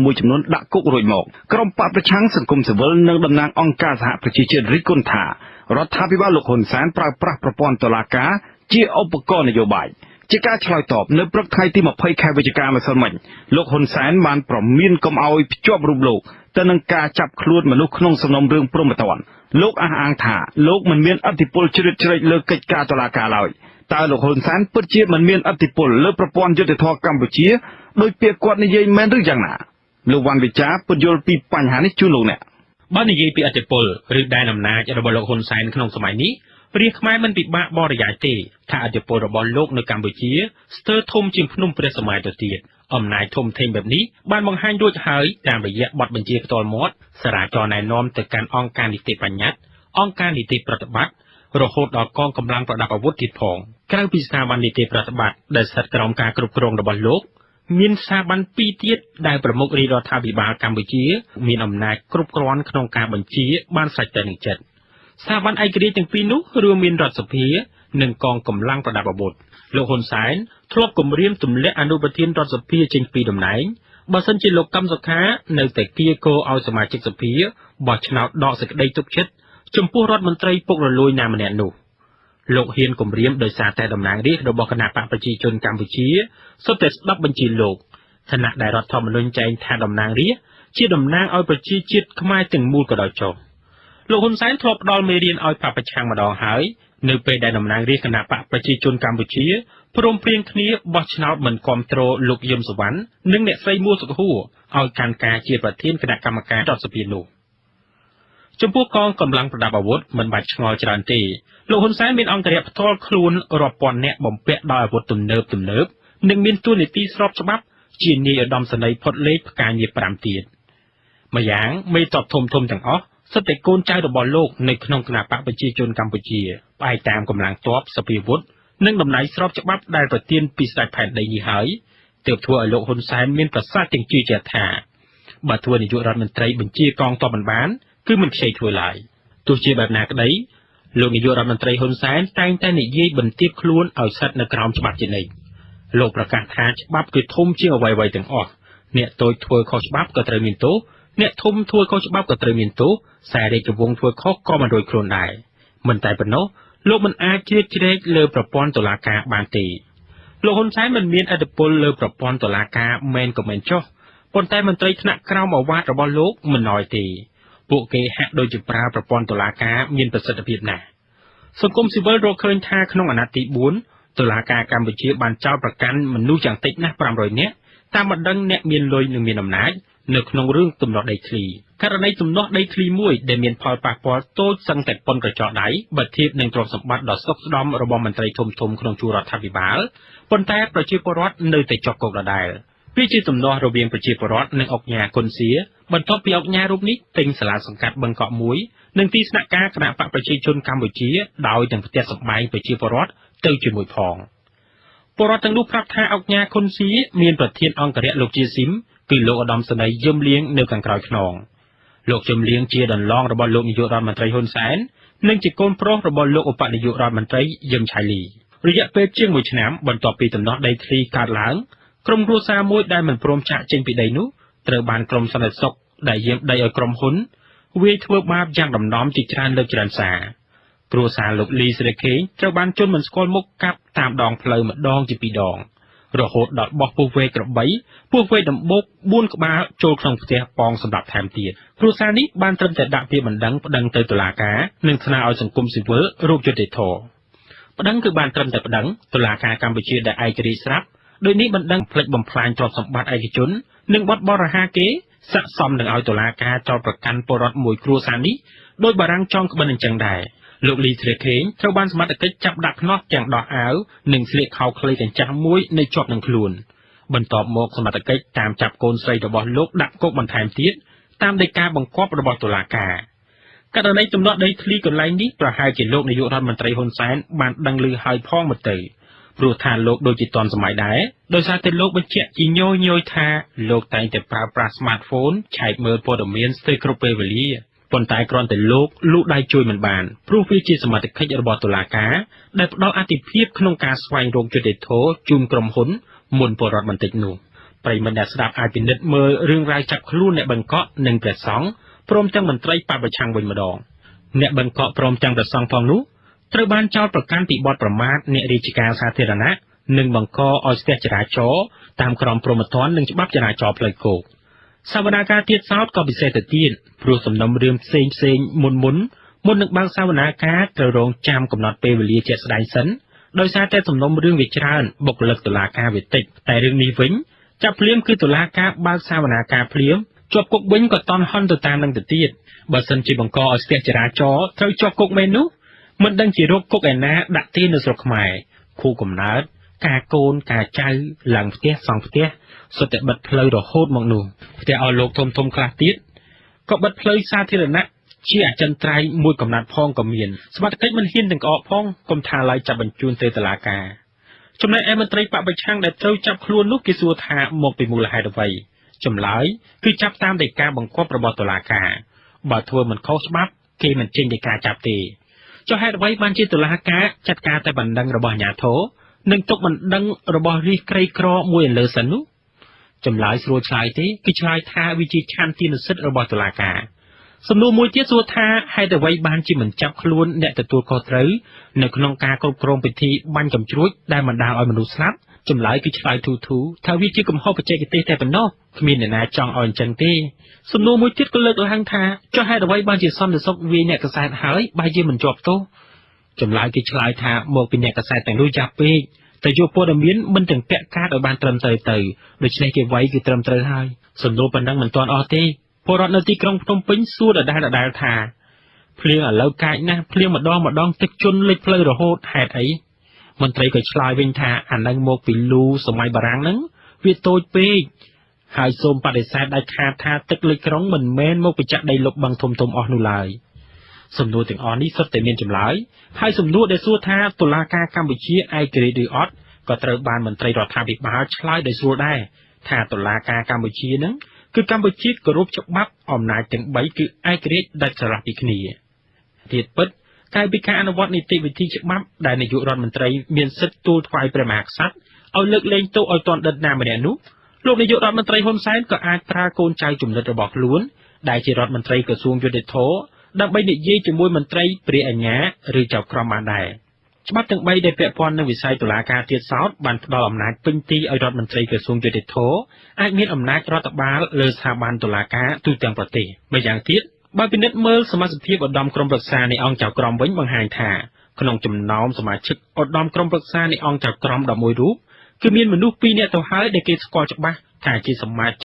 មួយចំនួនដាក់គុករួចមកក្រុមបកប្រឆាំងសង្គមស៊ីវិលនិងតំណាងអង្គការសហប្រជាជាតិរិះគន់ថារដ្ឋាភិបាលលោកហ៊ុនសែនប្រើប្រាស់ប្រព័ន្ធតុលាការជាឧបករណ៍នយោបាយជាការឆ្លើយតបនៅព្រឹកថ្ងៃទី20ខែវិច្ឆិកាម្សិលមិញលោកហ៊ុនសែនបានប្រមានកុំឲ្យភ្ជាប់រូបលោកទៅនឹងការចាប់ខ្លួនមនុស្សក្នុងសំណុំរឿងព្រហ្មទណ្ឌលោកអះអាងថាលោកមិនមានឥទ្ធិពលជ្រៀតជ្រែកលើកិច្ចការតុលាការឡើយតើលោកហ៊ុនសែនពិតជាមិនមានឥទ្ធិពលលើប្រព័ន្ធយុត្តិធម៌កម្ពុជាដោយពាក្យគាត់និយាយមែនឬយ៉ាងណាលោកវ៉ាន់វិចាពន្យល់ពីបញ្ហានេះជូនលោកអ្នកបើនិយាយពីឥទ្ធិពលឬដែនអំណាចរបស់លោកហ៊ុនសែនក្នុងសម័យនេះរាជខ្មែរមិនពិបាកបរិយាយទេថាឥទ្ធិពលរបស់លោកនៅកម្ពុជាស្ទើរធំជាងភ្នំព្រះសុមេរុទៅទៀតអំណាចធំធេងបែបនេះបានបង្ហាញរួចហើយតាមរយៈបទបញ្ជាផ្ទាល់មាត់សារាចរណែនាំទៅកាន់អង្គការនីតិបញ្ញត្តិអង្គការនីតិប្រតិបត្តិរហូតដល់កងកម្លាំងប្រដាប់អាវុធទៀតផងក្រៅពីស្ថាប័ននីតិប្រតិបត្តិដែលស្ថិតក្រោមការគ្រប់គ្រងរបស់លោកមានស្ថាប័នពីរទៀតដែលប្រមុខរាជរដ្ឋាភិបាលកម្ពុជាមានអំណាចគ្រប់គ្រាន់ក្នុងការបញ្ជាបានស្រេចតែនឹងចិត្តស្ថាប័នឯករាជ្យទាំងពីរនោះរួមមានរដ្ឋសភានិងកងកម្លាំងប្រដាប់អាវុធលោកហ៊ុនសែនធ្លាប់គម្រាមទម្លាក់អនុប្រធានរដ្ឋសភាចេញពីតំណែងបើសិនជាលោកកឹមសុខានៅតែគៀកោឲ្យសមាជិកសភាបោះឆ្នោតដកសេចក្តីទុកចិត្តចំពោះរដ្ឋមន្ត្រីពុករលួយណាម្នាក់នោះលោកហ៊ានគម្រាមដោយសារតែតំណាងរាស្ត្ររបស់គណៈបកប្រជាជនកម្ពុជាសុទ្ធតែស្ដាប់បញ្ជាលោកខណៈដែលរដ្ឋធម្មនុញ្ញចែងថាតំណាងរាស្ត្រជាតំណាងឲ្យប្រជាជាតិខ្មែរទាំងមូលក៏ដោយចុះលោកហ៊ុនសែនធ្លាប់ផ្ដល់មេរៀនឲ្យបកប្រឆាំងម្ដងហើយនៅពេលដែលតំណាងរាស្ត្រគណៈបកប្រជាជនកម្ពុជាព្រមព្រៀងគ្នាបោះឆ្នោតមិនគ្រប់គ្រងលោកយឹមសុវណ្ណនិងអ្នកស្រីមួសុខួរឲ្យកាន់ការជាប្រធានគណៈកម្មការរដ្ឋសភានោះចំពោះកងកម្លាំងប្រដាប់អាវុធមិនបាច់ឆ្ងល់ច្រើនទេលោកហ៊ុនសែនមានអង្គរៈផ្ទាល់ខ្លួនរាប់ពាន់នាក់បំពាក់ដោយអាវុធទំនើបនិងមានទួនាទីស្របច្បាប់ជានាយឧត្តមសេនីយ៍ផុតលេខផ្កាងារ5ទៀតម្យ៉ាងមេតបធំទាំងអស់សុទ្ធតែកូនចៅរបស់លោកនៅក្នុងគណៈបកប្រជាជនកម្ពុជាផ្អែកតាមកម្លាំងទ័ពសភាវុធនិងតំណែងស្របច្បាប់ដែលប្រទានពីស្ដេចផែនដីនេះហើយទើបធ្វើឲ្យលោកហ៊ុនសែនមានប្រសាសន៍ទាំងជឿជាក់ថាបើធ្វើនាយករដ្ឋមន្ត្រីបញ្ជាកងទ័ពមិនបានគឺមិនខ្ចីធ្វើឡើយទោះជាបែបណាក្តីលោកនាយករដ្ឋមន្ត្រីហ៊ុនសែនតែងតែនិយាយបន្ទាបខ្លួនឲ្យស្ថិតនៅក្រោមច្បាប់ជានិច្ចលោកប្រកាសថាច្បាប់គឺធំជាងអ្វីៗទាំងអស់អ្នកតូចធ្វើខុសច្បាប់ក៏ត្រូវមានទោសអ្នកធំធ្វើខុសច្បាប់ក៏ត្រូវមានទោសខ្សែរាជវង្សធ្វើខុសក៏មិនរួចខ្លួនដែរមិនតែប៉ុណ្ណោះលោកមិនអាចជ្រៀតជ្រែកលើប្រព័ន្ធតុលាការបានទេលោកហ៊ុនសែនមិនមានឥទ្ធិពលលើប្រព័ន្ធតុលាការមែនក៏មែនចុះប៉ុន្តែមន្ត្រីថ្នាក់ក្រោមអាវ៉ាតរបស់លោកមិនណយទេពួកគេហាក់ដូចជាប្រើប្រព័ន្ធតុលាការមានប្រសិទ្ធភាពណាស់សង្គមស៊ីវិលរកឃើញថាក្នុងអាណត្តិទី4តុលាការកម្ពុជាបានចោទប្រកាន់មនុស្សយ៉ាងតិចណាស់500នាក់តាមបណ្ដឹងអ្នកមានលុយនិងមានអំណាចនៅក្នុងរឿងទំនាស់ដីធ្លីករណីទំនាស់ដីធ្លីមួយដែលមានផលប៉ះពាល់តូចសឹងតែប៉ុនក្រចកដៃបើធៀបនឹងទ្រព្យសម្បត្តិដ៏សុខស្ដំរបស់មន្ត្រីធំក្នុងជួររដ្ឋាភិបាលប៉ុន្តែប្រជាពលរដ្ឋនៅតែជាប់គុកដដែលវាជាទំនាស់រវាងប្រជាពលរដ្ឋនិងអង្គការគុនសៀបន្ទាប់ពីអង្គការរូបនេះទិញសាលាសង្កាត់បឹងកក់មួយនិងទីស្នាក់ការគណៈបកប្រជាជនកម្ពុជាដោយទាំងផ្ទះសម្បែងប្រជាពលរដ្ឋទៅជាមួយផងពលរដ្ឋទាំងនោះប្រាប់ថាអង្គការគុនសៀមានប្រធានអង្គរៈលោកជាស៊ីមគឺលោកឧត្តមសេនីយ៍យឹមលៀងនៅខាងក្រោយខ្នងលោកយឹមលៀងជាដន្លងរបស់លោកនាយករដ្ឋមន្ត្រីហ៊ុនសែននិងជាកូនប្រុសរបស់លោកឧបនាយករដ្ឋមន្ត្រីយឹមឆៃលីរយៈពេលជាង1ឆ្នាំបន្ទាប់ពីទំនាស់ដីធ្លីកើតឡើងក្រុមគ្រួសារមួយដែលមិនព្រមចាកចេញពីដីនោះត្រូវបានក្រុមសន្តិសុខដែលយាមដីឲ្យក្រុមហ៊ុនវាយធ្វើបាបយ៉ាងដំណំជាច្រើនលើកច្រើនសារគ្រួសារលោកលីសេរីខេងត្រូវបានជន់មិនស្គាល់មុខកាប់តាមដងផ្លូវម្ដងជា2ដងរហូតដល់បោះពស់វែកក្របីពស់វែកដំបូក4ក្បាលចូលក្នុងផ្ទះប៉ងសម្រាប់ថែមទៀតគ្រួសារនេះបានត្រឹមតែដាក់ពាក្យបណ្ដឹងប្តឹងទៅតុលាការនិងស្នើឲ្យសង្គមស៊ីវិលរកយុត្តិធម៌ប្តឹងគឺបានត្រឹមតែប្តឹងតុលាការកម្ពុជាដែលឯករាជ្យស្រាប់ដោយនេះបណ្ដឹងផ្លិចបំផ្លាញទ្រព្យសម្បត្តិឯកជននិងបទបរាហាគេស័ក្តិសមនឹងឲ្យតុលាការចោទប្រកាន់ពលរដ្ឋមួយគ្រួសារនេះដោយបារាំងចងក្បិនអញ្ចឹងដែរលោកលីសេរីខេងត្រូវបានសមត្ថកិច្ចចាប់ដាក់ខ្នោះទាំងដោះអាវនិងស្លៀកខោខ្លីកញ្ចាស់មួយនៅជាប់នឹងខ្លួនបន្ទាប់មកសមត្ថកិច្ចតាមចាប់កូនស្រីរបស់លោកដាក់គុកបន្ថែមទៀតតាមដីកាបង្គាប់របស់តុលាការករណីទំនាស់ដីធ្លីកន្លែងនេះប្រហែលជាលោកនាយករដ្ឋមន្ត្រីហ៊ុនសែនបានដឹងឮហើយផងមកទៅព្រោះថាលោកដូចជាទាន់សម័យដែរដោយសារតែលោកបញ្ជាក់ជាញយថាលោកតែងតែប្រើប្រាស់ smartphone ឆែកមើលព័ត៌មានស្ទើរគ្រប់ពេលវេលាប៉ុន្តែគ្រាន់តែលោកលូកដៃជួយមិនបានព្រោះវាជាសមត្ថកិច្ចរបស់តុលាការដែលផ្ដល់អាទិភាពក្នុងការស្វែងរកយុត្តិធម៌ជូនក្រុមហ៊ុនមុនពលរដ្ឋបន្តិចនោះប ប្រិយមិត្តអ្នកស្ដាប់អាចពិនិត្យមើលរឿងរ៉ាវចាប់ខ្លួនអ្នកបង្កក់និងព្រះសង្ឃព្រមទាំងមន្ត្រីបពប្រឆាំងវិញម្ដងអ្នកបង្កក់ព្រមទាំងព្រះសង្ឃផងនោះត្រូវបានចោទប្រកាន់ពីបទប្រមាថអ្នករាជការសាធារណៈនិងបង្កឲ្យស្ទះចរាចរណ៍តាមក្រមព្រហ្មទណ្ឌនិងច្បាប់ចរាចរណ៍ផ្លូវគោកសវនាការទៀតសោតក៏ពិសេសទៅទៀតព្រោះសំណុំរឿងផ្សេងមុននឹងបើកសវនាការត្រូវរងចាំកំណត់ពេលវេលាជាក់ស្ដែងសិនដោយសារតែសំណុំរឿងវាច្រើនបុគ្គលិកតុលាការវាតិចតែរឿងនេះវិញចាប់ភ្លាមគឺតុលាការបើកសវនាការភ្លាមជាប់គុកវិញក៏តន់ហន់ទៅតាមនឹងទៅទៀតបើសិនជាបង្កឲ្យស្ទះចរាចរណ៍ត្រូវជាប់គុកមែននោះមិនដឹងជារោគគុកឯណាដាក់ទីនៅស្រុកខ្មែរខូកំណើតការកូនការចៅឡើងផ្ទះសង់ផ្ទះសុទ្ធតែបិទផ្លូវរហូតមកនោះផ្ទះអស់លោកធំខ្លះទៀតក៏បិទផ្លូវសាធារណៈជាអចិន្ត្រៃយ៍មួយកំណាត់ផងក៏មានសមត្ថកិច្ចមិនហ៊ានទាំងក្អកផងកុំថាឡើយចាប់បញ្ជូនទៅតុលាការចំណែកឯមន្ត្រីបពប្រឆាំងដែលត្រូវចាប់ខ្លួននោះគេសួរថាមកពីមូលហេតុអ្វីចម្លើយគឺចាប់តាមដីកាបង្គាប់របស់តុលាការបើធ្វើមិនខុសច្បាប់គេមិនចេញដីកាចាប់ទេចុះហេតុអ្វីបានជាតុលាការចាត់ការតែបណ្ដឹងរបស់អាជ្ញាធរនិងទុកបណ្ដឹងរបស់រាជក្រីក្រមួយលើសិននោះចម្លើយស្រួលឆ្លើយទេគឺឆ្លើយថាវាជាឆន្ទានុសិទ្ធិរបស់តុលាការសំណួរមួយទៀតសួរថាហេតុអ្វីបានជាមិនចាប់ខ្លួនអ្នកទទួលខុសត្រូវនៅក្នុងការគ្រប់គ្រងពិធីបាញ់កំជ្រួចដែលបណ្ដាលឲ្យមនុស្សស្លាប់ចម្លើយគឺឆ្លើយធូរថាវាជាកំហុសបច្ចេកទេសតែប៉ុណ្ណោះគ្មានអ្នកណាចង់ឲ្យអញ្ចឹងទេសំណួរមួយទៀតក៏លើកឡើងថាចុះហេតុអ្វីបានជាសន្តិសុខវាយអ្នកកសែតហើយបែរជាមិនជាប់ទោសចម្លើយគឺឆ្លើយថាមកពីអ្នកកសែតទាំងនោះចាប់ពេកតែយកព័ត៌មានមិនទាំងពាក់កាតឲ្យបានត្រឹមត្រូវទៅដូច្នេះគេវាយគឺត្រឹមត្រូវហើយសំណួរប៉ុណ្ណឹងមិនទាន់អស់ទេពលរដ្ឋនៅទីក្រុងភ្នំពេញសួរដដែលថាភ្លៀងឥឡូវកាចណាស់ភ្លៀងម្ដងទឹកជន់លិចផ្លូវរហូតហេតុអីមន្ត្រីក៏ឆ្លើយវិញថាអានឹងមកពីលូសម័យបារាំងហ្នឹងវាតូចពេកហើយសូមបដិសេធដាច់ខាតថាទឹកលិចក្រុងមិនមែនមកពីចាក់ដីលុបបឹងធំអស់នោះឡើយសំណួរទាំងអស់នេះសុទ្ធតែមានចម្លើយហើយសំណួរដែលសួរថាតុលាការកម្ពុជាឯករាជ្យឬអត់ក៏ត្រូវបានមន្ត្រីរដ្ឋាភិបាលឆ្លើយដោយស្រួលដែរថាតុលាការកម្ពុជាហ្នឹងគឺកម្ពុជាគោរពច្បាប់អំណាចទាំង3គឺឯករាជ្យដាច់ស្រឡះពីគ្នាទៀតពិតកាយពីការអនុវត្តនីតិវិធីច្បាប់ដែលនាយករដ្ឋមន្ត្រីមានសិទ្ធិទូលថ្វាយព្រះមហាក្សត្រឲ្យលើកលែងទោសឲ្យទាន់ដិតណាម្នាក់នោះលោកនាយករដ្ឋមន្ត្រីហ៊ុនសែនក៏អាចប្រើកូនចៅជំនិតរបស់ខ្លួនដែលជារដ្ឋមន្ត្រីក្រសួងយុតិធម៌ដើម្បីនិយាយជាមួយមន្ត្រីព្រះអាជ្ញាឬចៅក្រមបានដែរច្បាប់ទាំង3ដែលពាក់ព័ន្ធនឹងវិស័យតុលាការទៀតសោតបានផ្ដល់អំណាចពេញទីឲ្យរដ្ឋមន្ត្រីក្រសួងយុតិធម៌អាចមានអំណាចរដ្ឋបាលលើស្ថាប័នតុលាការទូទាំងប្រទេសម្យ៉ាងទៀតបើពិនិត្យមើលសមាជិកភាពឧត្តមក្រុមប្រឹក្សានៃអង្គចៅក្រមវិញបង្ហាញថាក្នុងចំណោមសមាជិកឧត្តមក្រុមប្រឹក្សានៃអង្គចៅក្រម11រូបគឺមានមនុស្ស2នាក់ទៅហើយដែលគេស្គាល់ច្បាស់ថាជាសមាជិក